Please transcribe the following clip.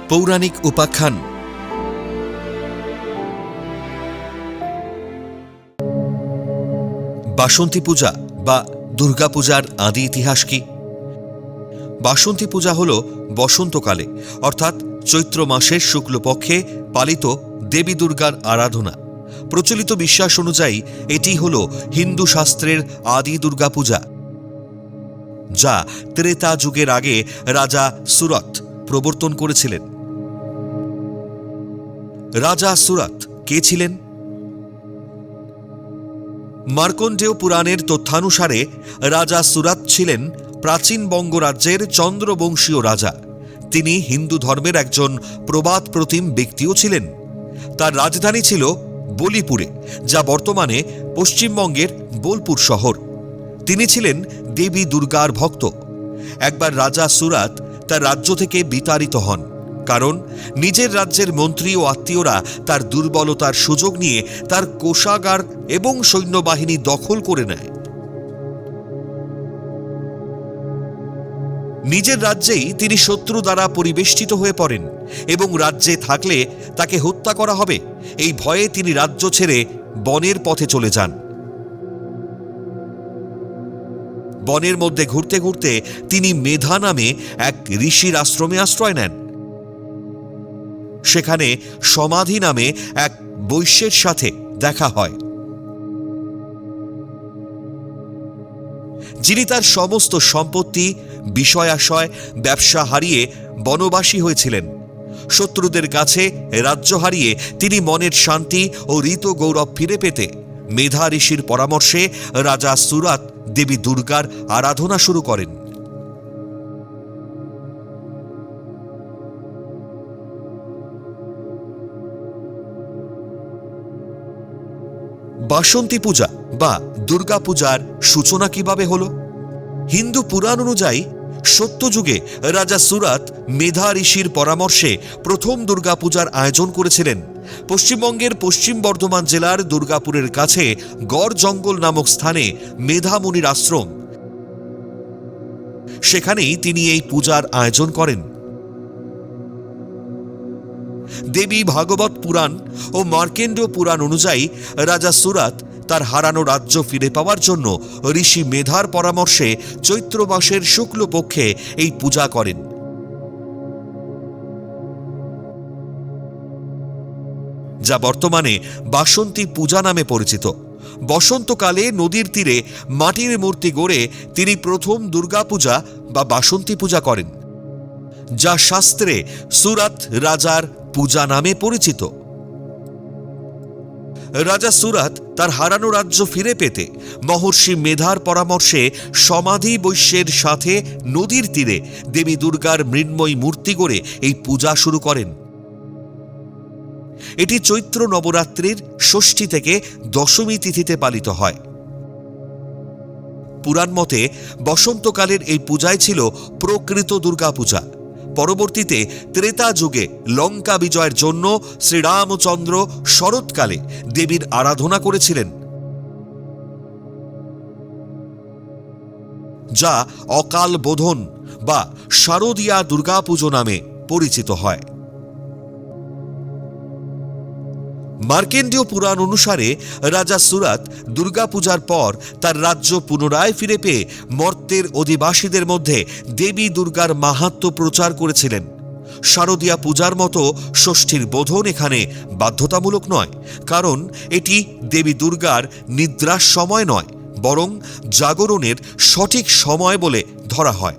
পৌরাণিক উপাখ্যান। বাসন্তী পূজা বা দুর্গাপূজার আদি ইতিহাস কি? বাসন্তী পূজা হল বসন্তকালে অর্থাৎ চৈত্র মাসের শুক্লপক্ষে পালিত দেবী দুর্গার আরাধনা। প্রচলিত বিশ্বাস অনুযায়ী এটি হল হিন্দু শাস্ত্রের আদি দুর্গাপূজা, যা ত্রেতা যুগের আগে রাজা সুরত প্রবর্তন করেছিলেন। রাজা সুরত কে ছিলেন? মার্কণ্ডেয় পুরাণের তথ্যানুসারে রাজা সুরত ছিলেন প্রাচীন বঙ্গরাজ্যের চন্দ্রবংশীয় রাজা। তিনি হিন্দু ধর্মের একজন প্রবাদ প্রতিম ব্যক্তিও ছিলেন। তার রাজধানী ছিল বলিপুরে, যা বর্তমানে পশ্চিমবঙ্গের বোলপুর শহর। তিনি ছিলেন দেবী দুর্গার ভক্ত। একবার রাজা সুরত তার রাজ্য থেকে বিতাড়িত হন, কারণ নিজের রাজ্যের মন্ত্রী ও আত্মীয়রা তার দুর্বলতার সুযোগ নিয়ে তার কোষাগার এবং সৈন্যবাহিনী দখল করে নেয়। নিজের রাজ্যেই তিনি শত্রু দ্বারা পরিবেষ্টিত হয়ে পড়েন এবং রাজ্যে থাকলে তাকে হত্যা করা হবে এই ভয়ে তিনি রাজ্য ছেড়ে বনের পথে চলে যান। বনের মধ্যে ঘুরতে ঘুরতে তিনি মেধা নামে এক ঋষির আশ্রমে আশ্রয় নেন। সেখানে সমাধি নামে এক বৈশ্যের সাথে দেখা হয়, যিনি তার সমস্ত সম্পত্তি, বিষয়াশয়, ব্যবসা হারিয়ে বনবাসী হয়েছিলেন। শত্রুদের কাছে রাজ্য হারিয়ে তিনি মনের শান্তি ও ঋত গৌরব ফিরে পেতে মেধা ঋষির পরামর্শে রাজা সুরত দেবী দুর্গার আরাধনা শুরু করেন। বাসন্তী পূজা বা দুর্গাপূজার সূচনা কিভাবে হল? হিন্দু পুরাণ অনুযায়ী সত্যযুগে রাজা সুরত মেধা ঋষির পরামর্শে প্রথম দুর্গাপূজার আয়োজন করেছিলেন। পশ্চিমবঙ্গের পশ্চিম বর্ধমান জেলার দুর্গাপুরের কাছে গড় জঙ্গল নামক স্থানে মেধা মুনির আশ্রম। সেখানেই তিনি এই পূজার আয়োজন করেন। দেবী ভাগবত পুরাণ ও মার্কেন্ডীয় পুরাণ অনুযায়ী রাজা সুরত তার হারানো রাজ্য ফিরে পাওয়ার জন্য ঋষি মেধার পরামর্শে চৈত্র মাসের শুক্লপক্ষে এই পূজা করেন। যা বর্তমানে বাসন্তী পূজা নামে পরিচিত। বসন্তকালে নদীর তীরে মাটির মূর্তি গড়ে তিনি প্রথম দুর্গাপূজা বা বাসন্তী পূজা করেন, যা শাস্ত্রে সুরত রাজার পূজা নামে পরিচিত। রাজা সুরত তার হারানো রাজ্য ফিরে পেতে মহর্ষি মেধার পরামর্শে সমাধি বৈশ্যের সাথে নদীর তীরে দেবী দুর্গার মৃন্ময়ী মূর্তি গড়ে এই পূজা শুরু করেন। এটি চৈত্র নবরাত্রির ষষ্ঠী থেকে দশমী তিথিতে পালিত হয়। পুরাণ মতে বসন্তকালের এই পূজাই ছিল প্রকৃত দুর্গাপূজা। পরবর্তীতে ত্রেতা যুগে লঙ্কা বিজয়ের জন্য শ্রীরামচন্দ্র শরৎকালে দেবীর আরাধনা করেছিলেন, যা অকাল বোধন বা শারদীয়া দুর্গাপুজো নামে পরিচিত হয়। মার্কেন্ডীয় পুরাণ অনুসারে রাজা সুরত দুর্গাপূজার পর তার রাজ্য পুনরায় ফিরে পেয়ে মর্তের অধিবাসীদের মধ্যে দেবী দুর্গার মাহাত্ম্য প্রচার করেছিলেন। শারদীয়া পূজার মতো ষষ্ঠীর বোধন এখানে বাধ্যতামূলক নয়, কারণ এটি দেবী দুর্গার নিদ্রার সময় নয়, বরং জাগরণের সঠিক সময় বলে ধরা হয়।